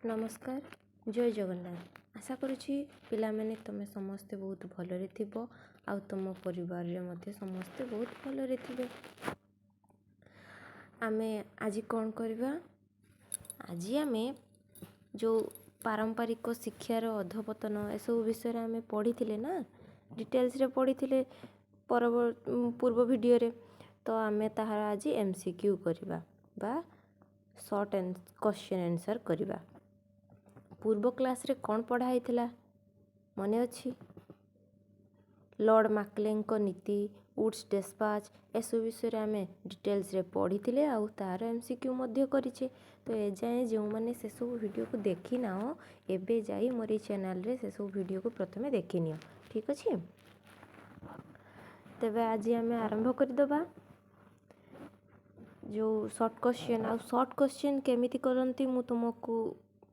नमस्कार जय जगन्नाथ आशा करुछि पिलामाने तमे समस्ते बहुत भलरे थिबो आउ तुम परिवार रे मध्य समस्ते बहुत भलरे थिबे। आमे आज कौन करबा आज आमे जो पारंपरिक शिक्षार अधपतन एसबू विषय आमे पढ़ी थिले ना डिटेल्स रे पढ़ी थिले पूर्व वीडियो रे। तो आमे ताहार आज एमसीक्यू करबा बा शॉर्ट एंड क्वेश्चन आंसर करबा। पूर्व क्लास रे कौन पढ़ाई थिला मने अछि? लॉर्ड मैक्लेंको नीति वुड्स डिस्पैच एसबू विषय आमे डिटेल्स रे पढ़ी थिले आउ तार एमसीक्यू मध्य करिचे। तो ए जाए जो माने से सब वीडियो को देखि नाओ एबे जाई मोर चैनल रे से सब वीडियो को प्रथमे देखि नियो ठीक अछि। तबे आज आमे आरंभ कर दबा जो शॉर्ट क्वेश्चन आ शॉर्ट क्वेश्चन केमिति करंती मु तुमको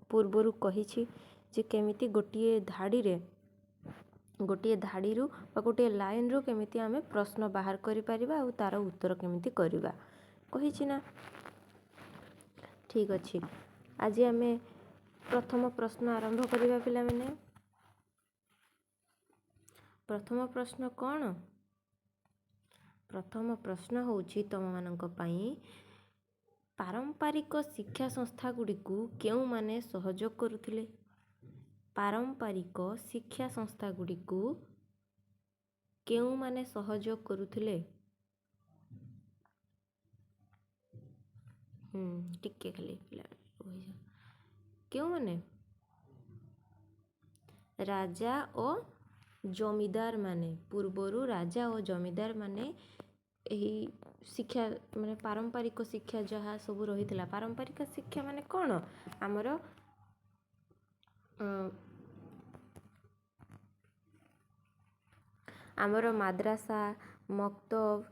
पूर्वरु कहिछि जे केमिति गोटिए धाड़ी रु बा गोटिए लाइन रु केमिति आमे प्रश्न बाहर करि परिबा आ तार उत्तर केमिति करिबा कहिछि ना। ठीक अछि आज आमे प्रथम प्रश्न आरंभ करिबा पिला माने। प्रथम प्रश्न कौन? प्रथम प्रश्न होछि तम मानक पई पारंपरिक शिक्षा संस्था गुडी को केउ माने सहयोग करुथिले? पारंपरिक शिक्षा संस्था गुडी को केउ माने सहयोग करुथिले? टिके खाली केउ माने? राजा और जमीदार माने पूर्वरु राजा और जमीदार माने एही शिक्षा माने पारंपरिक शिक्षा जहाँ सब रही थिला। पारंपरिक शिक्षा माने कौन आमर आमर माद्रासा मक्तब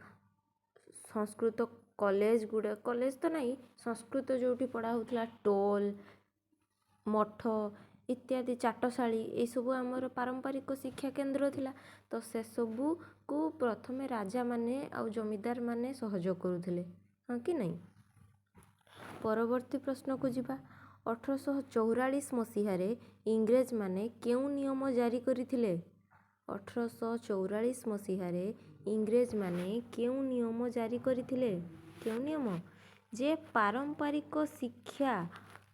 संस्कृत कॉलेज गुडा कॉलेज तो नहीं संस्कृत जोटी पढ़ा होतला टोल मठ इत्यादि चाटशाली ए सब आमर पारंपरिक शिक्षा केंद्र थिला। तो से सबू को प्रथमे राजा माने आ जमीदार माने सहयोग करुथिले हाँ कि नहीं। परवर्ती प्रश्न को जिबा 1844 मसीहा रे इंग्रेज माने केउ नियम जारी करिथिले? 1844 मसीहा रे इंग्रेज माने केउ नियम जारी करिथिले? केउ नियम जे पारंपरिक शिक्षा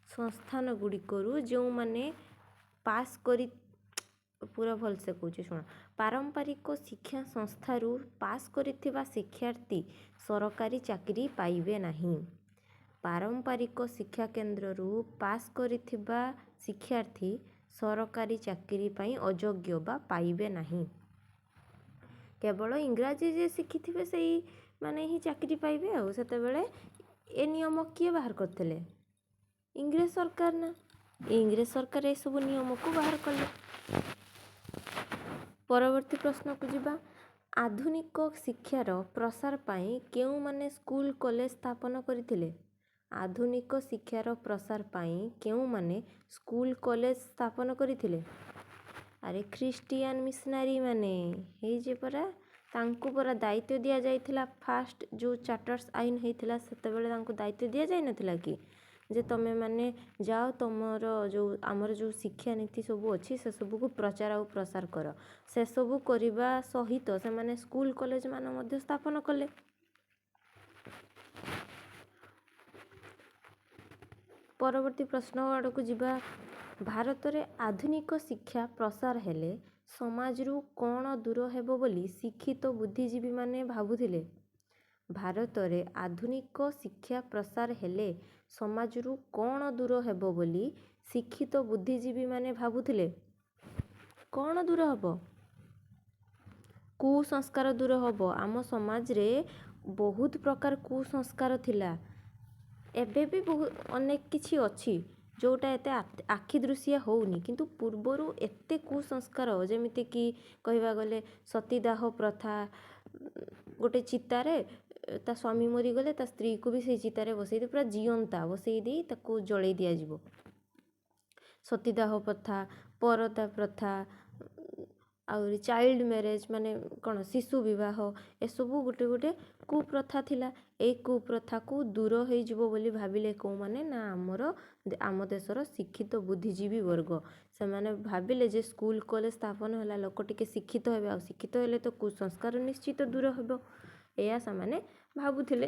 संस्थान गुडी करू जो माने पास करी पूरा भल से कहूँ शुण पारंपरिक शिक्षा संस्थारू पास करिथिबा शिक्षार्थी सरकारी चाकरी पाइबे नहीं। पारंपरिक शिक्षा केंद्ररू पास करिथिबा शिक्षार्थी सरकारी चाकरी पाई अयोग्य बा पाइबे नहीं। केवल इंग्राजी जे शिखिथिबे सेही माने ही चाकरी पाइबे आ सेते बेले ए नियम किए बाहर करथिले? इंग्रेज सरकार ना इंग्रेज सरकार ए सब नियम को बाहर कले। परवर्ती प्रश्न को जिबा आधुनिक शिक्षार प्रसार पाई केउ माने स्कूल कॉलेज स्थापन करिथिले? आधुनिक शिक्षार प्रसार पाई केउ माने स्कूल कॉलेज स्थापन करिथिले? अरे ख्रिस्टियन मिशनरी माने हे जे परा तांको परा दायित्व दिया जाइथिला। फास्ट जो चार्टर्स आईन हेथिला सेते बेले तांको दायित्व दिया जाय नथिला कि जे तमे माने जाओ तमर जो आमर जो शिक्षा नीति सब अच्छी से सब को प्रचार और प्रसार कर से सब करबा सहित से माने स्कूल कॉलेज मान मध्य स्थापन कले। परवर्ती प्रश्न आड़ को जिबा भारत रे आधुनिक शिक्षा प्रसार हेले समाज रु कौन दूर हेबो बोली शिक्षित बुद्धिजीवी माने भाबुथिले? भारत रे आधुनिक शिक्षा प्रसार हेले समाज रु कौन दूर हेबो बोली शिक्षित बुद्धिजीवी माने भाबुथिले? कौन दूर हबो? कुसंस्कार दूर हबो। आम समाज रे बहुत प्रकार कुसंस्कार थिला एबे भी बहुत अनेक किछि अछि जोटा एते आखि दृश्य होउनी किंतु पूर्वरु एते कुसंस्कार जेमिति कि कहबा गले सतीदाह प्रथा गोटे चितारे ता स्वामी मरी गले ता स्त्री को भी से चितारे बसई दे पूरा जीवंता बसई दे ताको जळई दिया जिवो। सतीदाह प्रथा परदा प्रथा ଆହୁରି ଚାଇଲ୍ଡ ମ୍ୟାରେଜ୍ ମାନେ କ'ଣ ଶିଶୁ ବିବାହ ଏସବୁ ଗୋଟେ ଗୋଟେ କୁପ୍ରଥା ଥିଲା। ଏଇ କୁପ୍ରଥାକୁ ଦୂର ହେଇଯିବ ବୋଲି ଭାବିଲେ କେଉଁମାନେ ନା ଆମ ଦେଶର ଶିକ୍ଷିତ ବୁଦ୍ଧିଜୀବୀ ବର୍ଗ। ସେମାନେ ଭାବିଲେ ଯେ ସ୍କୁଲ କଲେଜ ସ୍ଥାପନ ହେଲା, ଲୋକ ଟିକେ ଶିକ୍ଷିତ ହେବେ, ଆଉ ଶିକ୍ଷିତ ହେଲେ ତ କୁସଂସ୍କାର ନିଶ୍ଚିତ ଦୂର ହେବ, ଏହା ସେମାନେ ଭାବୁଥିଲେ।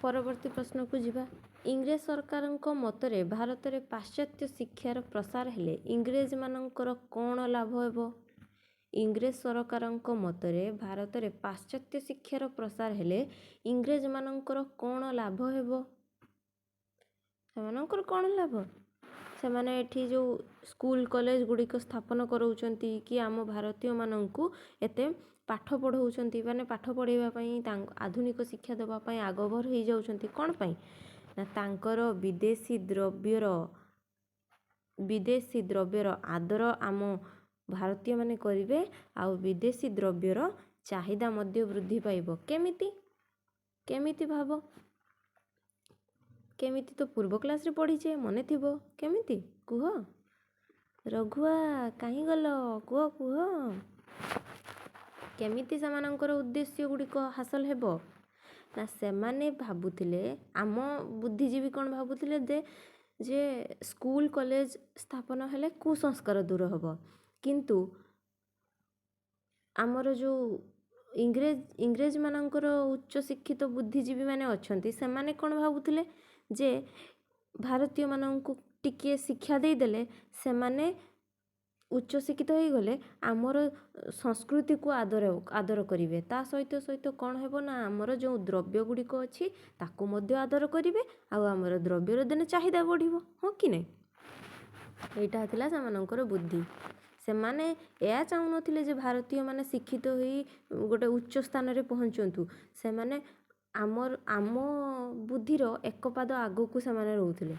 ପରବର୍ତ୍ତୀ ପ୍ରଶ୍ନକୁ ଯିବା। ଇଂରେଜ ସରକାରଙ୍କ ମତରେ ଭାରତରେ ପାଶ୍ଚାତ୍ୟ ଶିକ୍ଷାର ପ୍ରସାର ହେଲେ ଇଂରେଜମାନଙ୍କର କ'ଣ ଲାଭ ହେବ? ଇଂରେଜ ସରକାରଙ୍କ ମତରେ ଭାରତରେ ପାଶ୍ଚାତ୍ୟ ଶିକ୍ଷାର ପ୍ରସାର ହେଲେ ଇଂରେଜମାନଙ୍କର କ'ଣ ଲାଭ ହେବ? ସେମାନଙ୍କର କ'ଣ ଲାଭ? ସେମାନେ ଏଠି ଯେଉଁ ସ୍କୁଲ କଲେଜ ଗୁଡ଼ିକ ସ୍ଥାପନ କରାଉଛନ୍ତି କି ଆମ ଭାରତୀୟମାନଙ୍କୁ ଏତେ ପାଠ ପଢ଼ାଉଛନ୍ତି, ମାନେ ପାଠ ପଢ଼ାଇବା ପାଇଁ ଆଧୁନିକ ଶିକ୍ଷା ଦେବା ପାଇଁ ଆଗଭର ହେଇଯାଉଛନ୍ତି। କ'ଣ ପାଇଁ? ନା ତାଙ୍କର ବିଦେଶୀ ଦ୍ରବ୍ୟର ଆଦର ଆମ ଭାରତୀୟମାନେ କରିବେ, ଆଉ ବିଦେଶୀ ଦ୍ରବ୍ୟର ଚାହିଦା ମଧ୍ୟ ବୃଦ୍ଧି ପାଇବ। କେମିତି ଭାବ? କେମିତି ତ ପୂର୍ବ କ୍ଲାସ୍ରେ ପଢ଼ିଛେ, ମନେ ଥିବ। କେମିତି କୁହ? ରଘୁଆ କାହିଁ ଗଲ? କୁହ। କେମିତି ସେମାନଙ୍କର ଉଦ୍ଦେଶ୍ୟ ଗୁଡ଼ିକ ହାସଲ ହେବ? ନା ସେମାନେ ଭାବୁଥିଲେ, ଆମ ବୁଦ୍ଧିଜୀବୀ କ'ଣ ଭାବୁଥିଲେ ଯେ ସ୍କୁଲ କଲେଜ ସ୍ଥାପନ ହେଲେ କୁସଂସ୍କାର ଦୂର ହେବ। କିନ୍ତୁ ଆମର ଯେଉଁ ଇଂରେଜମାନଙ୍କର ଉଚ୍ଚଶିକ୍ଷିତ ବୁଦ୍ଧିଜୀବୀ ମାନେ ଅଛନ୍ତି, ସେମାନେ କ'ଣ ଭାବୁଥିଲେ ଯେ ଭାରତୀୟମାନଙ୍କୁ ଟିକିଏ ଶିକ୍ଷା ଦେଇଦେଲେ ସେମାନେ ଉଚ୍ଚଶିକ୍ଷିତ ହେଇଗଲେ ଆମର ସଂସ୍କୃତିକୁ ଆଦର କରିବେ। ତା ସହିତ କ'ଣ ହେବ ନା ଆମର ଯେଉଁ ଦ୍ରବ୍ୟ ଗୁଡ଼ିକ ଅଛି ତାକୁ ମଧ୍ୟ ଆଦର କରିବେ, ଆଉ ଆମର ଦ୍ରବ୍ୟର ଦିନେ ଚାହିଦା ବଢ଼ିବ। ହଁ କି ନାହିଁ? ଏଇଟା ଥିଲା ସେମାନଙ୍କର ବୁଦ୍ଧି। ସେମାନେ ଏହା ଚାହୁଁନଥିଲେ ଯେ ଭାରତୀୟମାନେ ଶିକ୍ଷିତ ହୋଇ ଗୋଟେ ଉଚ୍ଚ ସ୍ଥାନରେ ପହଞ୍ଚନ୍ତୁ। ସେମାନେ ଆମ ବୁଦ୍ଧିର ଏକ ପାଦ ଆଗକୁ ସେମାନେ ରହୁଥିଲେ।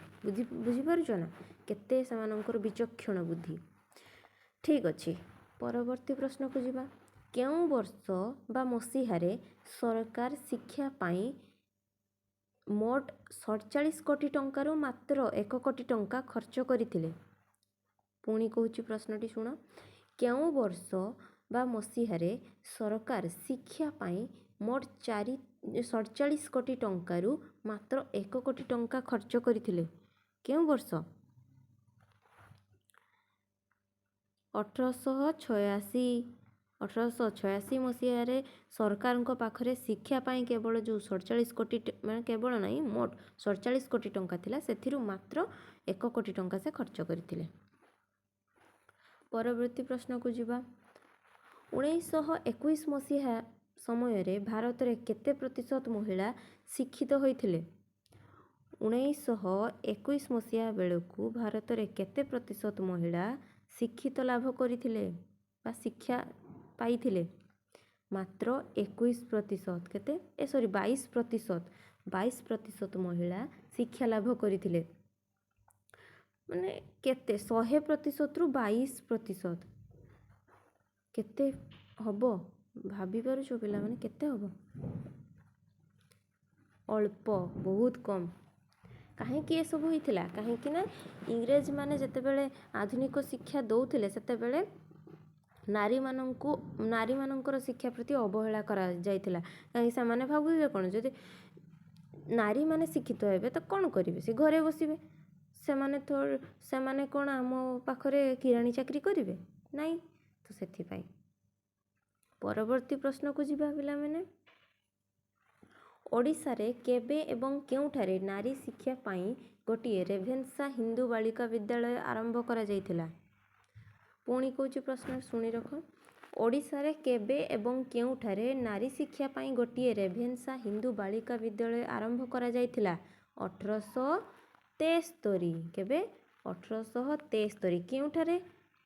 ବୁଝିପାରୁଛ ନା କେତେ ସେମାନଙ୍କର ବିଚକ୍ଷଣ ବୁଦ୍ଧି। ଠିକ୍ ଅଛି, ପରବର୍ତ୍ତୀ ପ୍ରଶ୍ନକୁ ଯିବା। କେଉଁ ବର୍ଷ ବା ମସିହାରେ ସରକାର ଶିକ୍ଷା ପାଇଁ ମୋଟ 47 କୋଟି ଟଙ୍କାରୁ ମାତ୍ର 1 କୋଟି ଟଙ୍କା ଖର୍ଚ୍ଚ କରିଥିଲେ? ପୁଣି କହୁଛି ପ୍ରଶ୍ନଟି ଶୁଣ। କେଉଁ ବର୍ଷ ବା ମସିହାରେ ସରକାର ଶିକ୍ଷା ପାଇଁ ମୋଟ 47 କୋଟି ଟଙ୍କାରୁ ମାତ୍ର 1 କୋଟି ଟଙ୍କା ଖର୍ଚ୍ଚ କରିଥିଲେ? କେଉଁ ବର୍ଷ? 1886 ମସିହାରେ ସରକାରଙ୍କ ପାଖରେ ଶିକ୍ଷା ପାଇଁ କେବଳ ଯେଉଁ 47 କୋଟି, ମାନେ କେବଳ ନାହିଁ, ମୋଟ 47 କୋଟି ଟଙ୍କା ଥିଲା, ସେଥିରୁ ମାତ୍ର 1 କୋଟି ଟଙ୍କା ସେ ଖର୍ଚ୍ଚ କରିଥିଲେ। ପରବର୍ତ୍ତୀ ପ୍ରଶ୍ନକୁ ଯିବା। 1921 ମସିହା ସମୟରେ ଭାରତରେ କେତେ ପ୍ରତିଶତ ମହିଳା ଶିକ୍ଷିତ ହୋଇଥିଲେ? 1921 ମସିହା ବେଳକୁ ଭାରତରେ କେତେ ପ୍ରତିଶତ ମହିଳା ଶିକ୍ଷିତ ଲାଭ କରିଥିଲେ ବା ଶିକ୍ଷା ପାଇଥିଲେ? ମାତ୍ର 21%। 22% ମହିଳା ଶିକ୍ଷା ଲାଭ କରିଥିଲେ। ମାନେ କେତେ? 100%ରୁ 22%। କେତେ ହବ? ଭାବିପାରୁଛ ପିଲାମାନେ କେତେ ହବ? ଅଳ୍ପ, ବହୁତ କମ୍। କାହିଁକି ଏସବୁ ହେଇଥିଲା? କାହିଁକି ନା ଇଂରେଜମାନେ ଯେତେବେଳେ ଆଧୁନିକ ଶିକ୍ଷା ଦେଉଥିଲେ ସେତେବେଳେ ନାରୀମାନଙ୍କର ଶିକ୍ଷା ପ୍ରତି ଅବହେଳା କରାଯାଇଥିଲା। କାହିଁକି ସେମାନେ ଭାବୁଥିଲେ କ'ଣ, ଯଦି ନାରୀମାନେ ଶିକ୍ଷିତ ହେବେ ତ କ'ଣ କରିବେ? ସେ ଘରେ ବସିବେ। ସେମାନେ କ'ଣ ଆମ ପାଖରେ କିରାଣୀ ଚାକିରି କରିବେ? ନାହିଁ। ତ ସେଥିପାଇଁ। ପରବର୍ତ୍ତୀ ପ୍ରଶ୍ନକୁ ଯିବା ପିଲାମାନେ। ଓଡ଼ିଶାରେ କେବେ ଏବଂ କେଉଁଠାରେ ନାରୀ ଶିକ୍ଷା ପାଇଁ ଗୋଟିଏ ରେଭେନ୍ସା ହିନ୍ଦୁ ବାଳିକା ବିଦ୍ୟାଳୟ ଆରମ୍ଭ କରାଯାଇଥିଲା? ପୁଣି କହୁଛି ପ୍ରଶ୍ନ ଶୁଣି ରଖ। ଓଡ଼ିଶାରେ କେବେ ଏବଂ କେଉଁଠାରେ ନାରୀ ଶିକ୍ଷା ପାଇଁ ଗୋଟିଏ ରେଭେନ୍ସା ହିନ୍ଦୁ ବାଳିକା ବିଦ୍ୟାଳୟ ଆରମ୍ଭ କରାଯାଇଥିଲା? 1873। କେବେ? 1873। କେଉଁଠାରେ?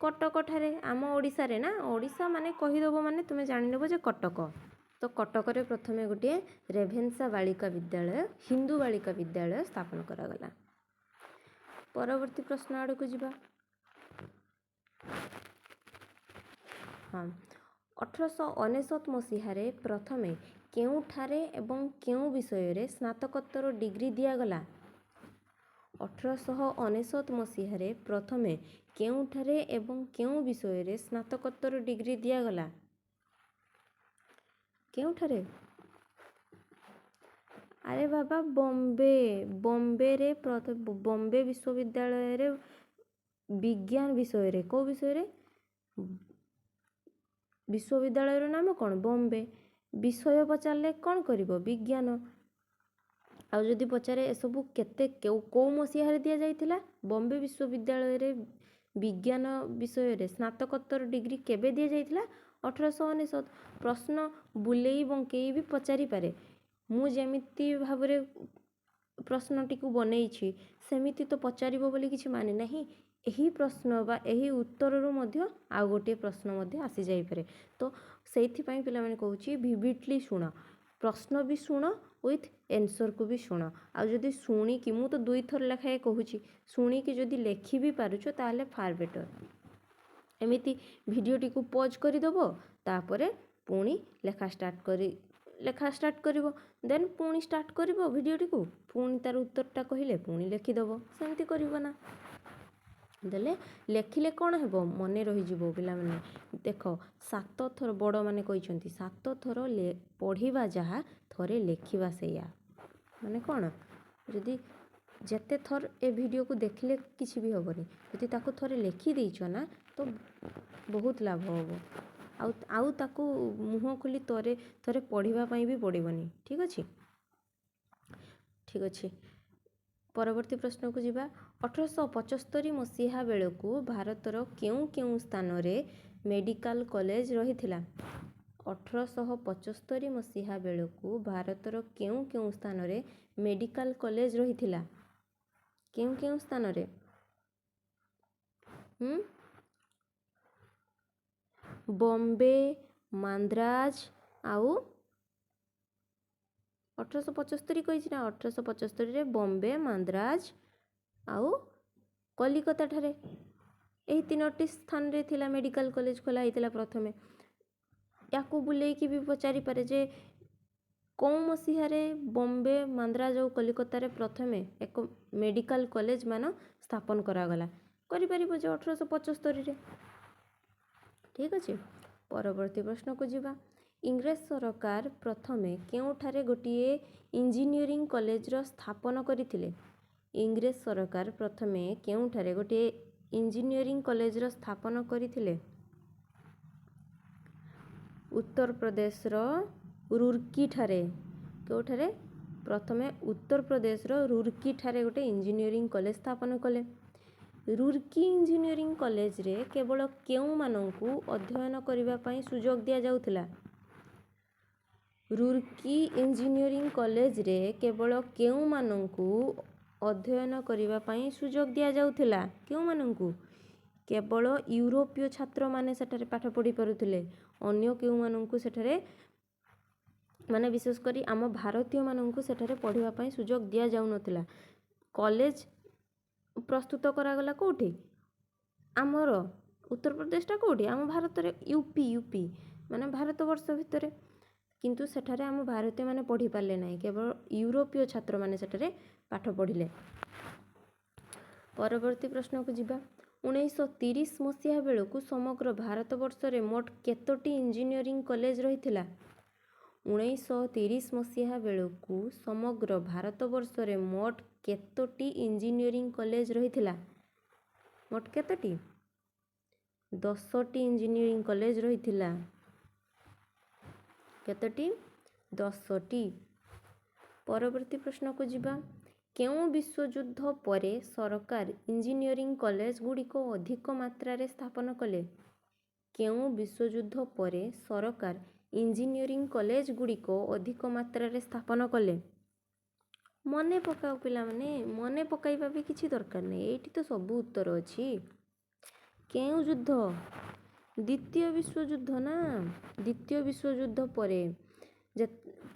କଟକଠାରେ। ଆମ ଓଡ଼ିଶାରେ ନା, ଓଡ଼ିଶା ମାନେ କହିଦେବ ମାନେ ତୁମେ ଜାଣିନେବ ଯେ କଟକ। ତ କଟକରେ ପ୍ରଥମେ ଗୋଟିଏ ରେଭେନ୍ସା ବାଳିକା ବିଦ୍ୟାଳୟ, ହିନ୍ଦୁ ବାଳିକା ବିଦ୍ୟାଳୟ ସ୍ଥାପନ କରାଗଲା। ପରବର୍ତ୍ତୀ ପ୍ରଶ୍ନ ଆଡ଼କୁ ଯିବା। ହଁ, 1899 ମସିହାରେ ପ୍ରଥମେ କେଉଁଠାରେ ଏବଂ କେଉଁ ବିଷୟରେ ସ୍ନାତକୋତ୍ତର ଡିଗ୍ରୀ ଦିଆଗଲା? 1899 ମସିହାରେ ପ୍ରଥମେ କେଉଁଠାରେ ଏବଂ କେଉଁ ବିଷୟରେ ସ୍ନାତକୋତ୍ତର ଡିଗ୍ରୀ ଦିଆଗଲା? କେଉଁଠାରେ? ଆରେ ବାବା ବମ୍ବେରେ ବମ୍ବେ ବିଶ୍ୱବିଦ୍ୟାଳୟରେ ବିଜ୍ଞାନ ବିଷୟରେ। କେଉଁ ବିଷୟରେ? ବିଶ୍ୱବିଦ୍ୟାଳୟର ନାମ କ'ଣ? ବମ୍ବେ। ବିଷୟ ପଚାରିଲେ କ'ଣ କରିବ? ବିଜ୍ଞାନ। ଆଉ ଯଦି ପଚାରେ ଏସବୁ କେଉଁ ମସିହାରେ ଦିଆଯାଇଥିଲା? ବମ୍ବେ ବିଶ୍ୱବିଦ୍ୟାଳୟରେ ବିଜ୍ଞାନ ବିଷୟରେ ସ୍ନାତକୋତ୍ତର ଡିଗ୍ରୀ କେବେ ଦିଆଯାଇଥିଲା? 1899। ପ୍ରଶ୍ନ ବୁଲେଇ ବଙ୍କେଇ ବି ପଚାରିପାରେ। ମୁଁ ଯେମିତି ଭାବରେ ପ୍ରଶ୍ନଟିକୁ ବନେଇଛି ସେମିତି ତ ପଚାରିବ ବୋଲି କିଛି ମାନେ ନାହିଁ। ଏହି ପ୍ରଶ୍ନ ବା ଏହି ଉତ୍ତରରୁ ମଧ୍ୟ ଆଉ ଗୋଟିଏ ପ୍ରଶ୍ନ ମଧ୍ୟ ଆସିଯାଇପାରେ। ତ ସେଇଥିପାଇଁ ପିଲାମାନେ କହୁଛି ଭିଭିଡ଼ଲି ଶୁଣ, ପ୍ରଶ୍ନ ବି ଶୁଣ ୱିଥ୍ ଏନ୍ସର୍କୁ ବି ଶୁଣ। ଆଉ ଯଦି ଶୁଣିକି, ମୁଁ ତ 2 ଥର ଲେଖାଏଁ କହୁଛି, ଶୁଣିକି ଯଦି ଲେଖି ବି ପାରୁଛ ତାହେଲେ ଫାର୍ ବେଟର୍। ଏମିତି ଭିଡ଼ିଓଟିକୁ ପଜ୍ କରିଦେବ, ତାପରେ ପୁଣି ଲେଖା ଷ୍ଟାର୍ଟ କରିବ, ଦେନ୍ ପୁଣି ଷ୍ଟାର୍ଟ କରିବ ଭିଡ଼ିଓଟିକୁ, ପୁଣି ତାର ଉତ୍ତରଟା କହିଲେ ପୁଣି ଲେଖିଦେବ। ସେମିତି କରିବ ନା? ଦେଲେ ଲେଖିଲେ କ'ଣ ହେବ? ମନେ ରହିଯିବ ପିଲାମାନେ। ଦେଖ 7 ଥର ବଡ଼ମାନେ କହିଛନ୍ତି 7 ଥର ପଢ଼ିବା ଯାହା, ଥରେ ଲେଖିବା ସେଇଆ। ମାନେ କ'ଣ? ଯଦି ଯେତେ ଥର ଏ ଭିଡ଼ିଓକୁ ଦେଖିଲେ କିଛି ବି ହେବନି, ଯଦି ତାକୁ ଥରେ ଲେଖିଦେଇଛ ନା ତ ବହୁତ ଲାଭ ହେବ। ଆଉ ତାକୁ ମୁହଁ ଖୋଲି ଥରେ ପଢ଼ିବା ପାଇଁ ବି ପଡ଼ିବନି। ଠିକ୍ ଅଛି? ଠିକ୍ ଅଛି। ପରବର୍ତ୍ତୀ ପ୍ରଶ୍ନକୁ ଯିବା। 1875 ମସିହା ବେଳକୁ ଭାରତର କେଉଁ କେଉଁ ସ୍ଥାନରେ ମେଡ଼ିକାଲ କଲେଜ ରହିଥିଲା? 1875 ମସିହା ବେଳକୁ ଭାରତର କେଉଁ କେଉଁ ସ୍ଥାନରେ ମେଡ଼ିକାଲ କଲେଜ ରହିଥିଲା? କେଉଁ କେଉଁ ସ୍ଥାନରେ? ବମ୍ବେ, ମାନ୍ଦ୍ରାଜ, ଆଉ 1875 କହିଛି ନା, 1875ରେ ବମ୍ବେ, ମାନ୍ଦ୍ରାଜ ଆଉ କଲିକତା ଠାରେ, ଏହି 3ଟି ସ୍ଥାନରେ ଥିଲା ମେଡ଼ିକାଲ କଲେଜ ଖୋଲା ହେଇଥିଲା ପ୍ରଥମେ। ୟାକୁ ବୁଲେଇକି ବି ପଚାରିପାରେ ଯେ କେଉଁ ମସିହାରେ ବମ୍ବେ, ମାନ୍ଦ୍ରାଜ ଆଉ କଲିକତାରେ ପ୍ରଥମେ ଏକ ମେଡ଼ିକାଲ କଲେଜ ମାନ ସ୍ଥାପନ କରାଗଲା? କରିପାରିବ ଯେ 1875ରେ। ଠିକ୍ ଅଛି। ପରବର୍ତ୍ତୀ ପ୍ରଶ୍ନକୁ ଯିବା। ଇଂରେଜ ସରକାର ପ୍ରଥମେ କେଉଁଠାରେ ଗୋଟିଏ ଇଞ୍ଜିନିୟରିଂ କଲେଜର ସ୍ଥାପନ କରିଥିଲେ? ଇଂରେଜ ସରକାର ପ୍ରଥମେ କେଉଁଠାରେ ଗୋଟିଏ ଇଞ୍ଜିନିୟରିଂ କଲେଜର ସ୍ଥାପନ କରିଥିଲେ? ଉତ୍ତରପ୍ରଦେଶର ରୁର୍କି ଠାରେ। କେଉଁଠାରେ? ପ୍ରଥମେ ଉତ୍ତରପ୍ରଦେଶର ରୁର୍କି ଠାରେ ଗୋଟେ ଇଞ୍ଜିନିୟରିଂ କଲେଜ ସ୍ଥାପନ କଲେ। ରୁର୍କି ଇଞ୍ଜିନିୟରିଂ କଲେଜରେ କେବଳ କେଉଁମାନଙ୍କୁ ଅଧ୍ୟୟନ କରିବା ପାଇଁ ସୁଯୋଗ ଦିଆଯାଉଥିଲା? ରୁର୍କି ଇଞ୍ଜିନିୟରିଂ କଲେଜରେ କେବଳ କେଉଁମାନଙ୍କୁ ଅଧ୍ୟୟନ କରିବା ପାଇଁ ସୁଯୋଗ ଦିଆଯାଉଥିଲା? କେଉଁମାନଙ୍କୁ? କେବଳ ୟୁରୋପୀୟ ଛାତ୍ରମାନେ ସେଠାରେ ପାଠ ପଢ଼ି ପାରୁଥିଲେ। ଅନ୍ୟ କେଉଁମାନଙ୍କୁ ସେଠାରେ, ମାନେ ବିଶେଷ କରି ଆମ ଭାରତୀୟମାନଙ୍କୁ ସେଠାରେ ପଢ଼ିବା ପାଇଁ ସୁଯୋଗ ଦିଆଯାଉନଥିଲା। କଲେଜ ପ୍ରସ୍ତୁତ କରାଗଲା କେଉଁଠି? ଆମର ଉତ୍ତରପ୍ରଦେଶଟା କେଉଁଠି? ଆମ ଭାରତରେ ୟୁପି ମାନେ ଭାରତବର୍ଷ ଭିତରେ। କିନ୍ତୁ ସେଠାରେ ଆମ ଭାରତୀୟମାନେ ପଢ଼ି ପାରିଲେ ନାହିଁ, କେବଳ ୟୁରୋପୀୟ ଛାତ୍ରମାନେ ସେଠାରେ ପାଠ ପଢ଼ିଲେ। ପରବର୍ତ୍ତୀ ପ୍ରଶ୍ନକୁ ଯିବା। 1930 ମସିହା ବେଳକୁ ସମଗ୍ର ଭାରତବର୍ଷରେ ମୋଟ କେତୋଟି ଇଞ୍ଜିନିୟରିଂ କଲେଜ ରହିଥିଲା? 1930 ମସିହା ବେଳକୁ ସମଗ୍ର ଭାରତବର୍ଷରେ ମୋଟ କେତୋଟି ଇଞ୍ଜିନିୟରିଂ କଲେଜ ରହିଥିଲା? ମୋଟ କେତୋଟି? 10ଟି ଇଞ୍ଜିନିୟରିଂ କଲେଜ ରହିଥିଲା। କେତୋଟି? 10ଟି। ପରବର୍ତ୍ତୀ ପ୍ରଶ୍ନକୁ ଯିବା। କେଉଁ ବିଶ୍ୱଯୁଦ୍ଧ ପରେ ସରକାର ଇଞ୍ଜିନିୟରିଂ କଲେଜ ଗୁଡ଼ିକ ଅଧିକ ମାତ୍ରାରେ ସ୍ଥାପନ କଲେ? କେଉଁ ବିଶ୍ୱଯୁଦ୍ଧ ପରେ ସରକାର ଇଞ୍ଜିନିୟରିଂ କଲେଜ ଗୁଡ଼ିକ ଅଧିକ ମାତ୍ରାରେ ସ୍ଥାପନ କଲେ? ମନେ ପକାଅ ପିଲାମାନେ, ମନେ ପକାଇବା ବି କିଛି ଦରକାର ନାହିଁ, ଏଇଠି ତ ସବୁ ଉତ୍ତର ଅଛି। କେଉଁ ଯୁଦ୍ଧ? ଦ୍ୱିତୀୟ ବିଶ୍ୱଯୁଦ୍ଧ ନା, ଦ୍ୱିତୀୟ ବିଶ୍ୱଯୁଦ୍ଧ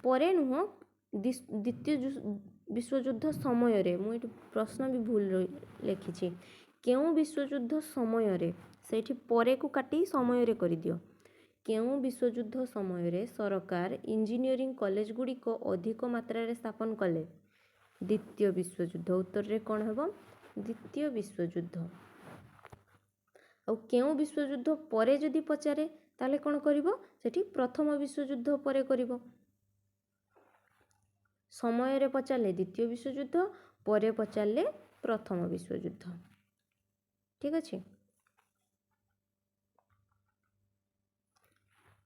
ପରେ ନୁହଁ, ଦ୍ୱିତୀୟ ବିଶ୍ୱଯୁଦ୍ଧ ସମୟରେ। ମୁଁ ଏଇଠି ପ୍ରଶ୍ନ ବି ଭୁଲ ଲେଖିଛି। କେଉଁ ବିଶ୍ୱଯୁଦ୍ଧ ସମୟରେ? ସେଇଠି ପରେକୁ କାଟି ସମୟରେ କରିଦିଅ। କେଉଁ ବିଶ୍ୱଯୁଦ୍ଧ ସମୟରେ ସରକାର ଇଞ୍ଜିନିୟରିଂ କଲେଜ ଗୁଡ଼ିକ ଅଧିକ ମାତ୍ରାରେ ସ୍ଥାପନ କଲେ? द्वितीय विश्वयुद्ध। उत्तर रे कौन हम द्वितीय विश्वयुद्ध। केउं विश्वयुद्ध परे जदि पचारे ताले कौन करिवो सेठी प्रथम विश्वयुद्ध परे करिवो। समय रे पचारे द्वितीय विश्वयुद्ध परे पचारे प्रथम विश्वयुद्ध। ठीक अच्छे।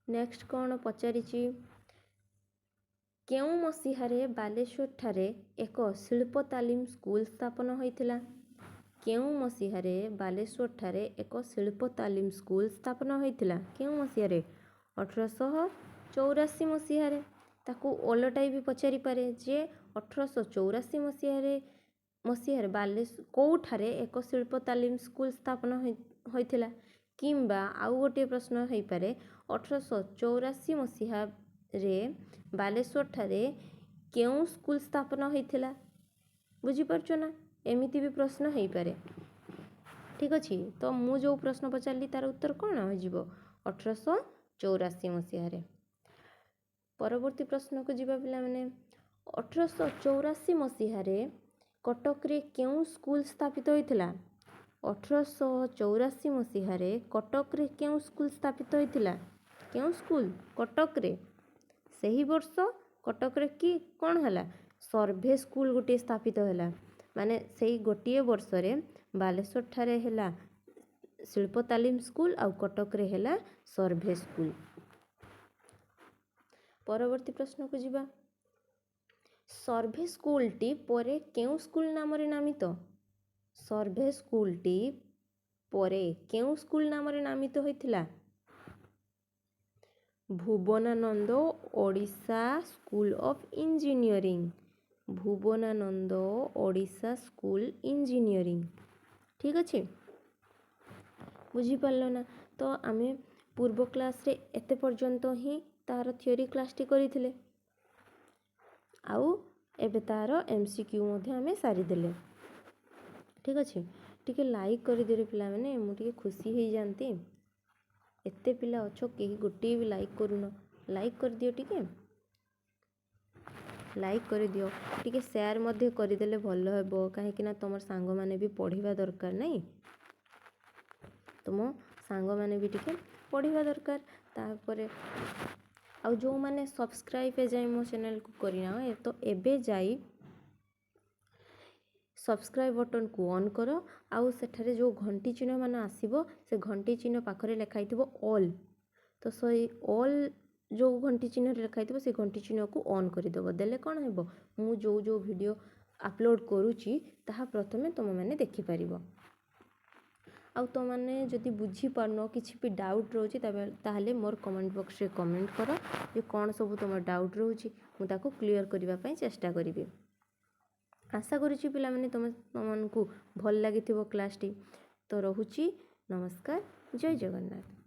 नेक्स्ट कौन पचारि केउं मसीहारे बालेश्वर ठारे एक शिल्प तालीम स्कूल स्थापन होइथिला। केउं मसीहारे बालेश्वर ठारे एक शिल्प तालीम स्कूल स्थापन होइथिला। केउं मसीहारे 1884 मसीहारे। ताकू ओलटाई भी पचारि पारे जे 1884 मसीहारे बालेश्वर कोउठारे एक शिल्प तालीम स्कूल स्थापन होइथिला। किंबा आउ गोटे प्रश्न होई पारे 1884 मसीहा रे बालेश्वर ठारे केउं स्कूल स्थापन होइथिला। बुझी पारछो ना एमिति भी प्रश्न होई पारे। ठीक अछि। तो मु जो प्रश्न पचारली तार उत्तर कौन हो जिवो 1884 मसीहा रे। परवर्ती प्रश्न को जिबा पिला माने 1884 मसीहा रे कटक रे केउं स्कूल स्थापित होइथिला। 1884 मसीहा रे कटक रे केउं स्कूल स्थापित होइथिला। केउं स्कूल कटक रे। सही वर्ष कटक रे की कौन हला सर्भे स्कूल गोटे स्थापित होला। माने सही गोटे वर्ष रे बालेश्वर ठारे हला शिल्प तालीम स्कूल आउ कटक रे हला सर्भे स्कूल। परवर्ती प्रश्न को जिबा सर्भे स्कूल टी परे केउं स्कूल नाम रे नामित। सर्भे स्कूल टी परे केउं स्कूल नाम रे नामित होइथिला। Bhubanananda Odisha school of engineering. Bhubanananda Odisha school engineering. ठीक अच्छे। बुझी पारलो ना। तो आमे पूर्व क्लास रे एते पर्यंत ही तार थ्योरी क्लास टी करिथिले। आउ एबे तार एमसीक्यू मध्ये आमे सारी देले। ठीक अच्छे। टिके लाइक करि देरे पिला माने मु टिके खुशी हे जानती। एते पिला अच्छो केही गोटे भी लाइक करूनो। लाइक कर दियो टिके। लाइक कर दियो टिके शेयर मध्ये करि देले भलो हेबो काहे कि ना तमर सांग माने भी पढिबा दरकार नै। तुम सांग माने भी टिके पढिबा दरकार। तापरे आउ जो माने सब्सक्राइब ए जाई मो चैनल को करिना तो एबे जाई सब्सक्राइब बटन को ऑन करो। आउ सेठारे जो घंटी चिन्ह मान आसीबो से घंटी चिन्ह पाखरे लेखाइथिबो ऑल। तो सही ऑल जो घंटी चिन्ह लेखाइथिबो से घंटी चिन्ह को ऑन करि देबो। देले कोन हेबो मु जो वीडियो अपलोड करूची ताहा प्रथमे तुम माने देखि परिबो। आउ तो माने जदि बुझी पारनो किछि भी डाउट रहउची ताहले मोर कमेंट बॉक्स रे कमेंट करो जे कोन सब तुम डाउट रहउची मु ताको क्लियर करिवा पई चेष्टा करिबी। आशा करूची पिला माने तुमको भल लागिथिबो क्लास टी। तो रहुची नमस्कार जय जगन्नाथ।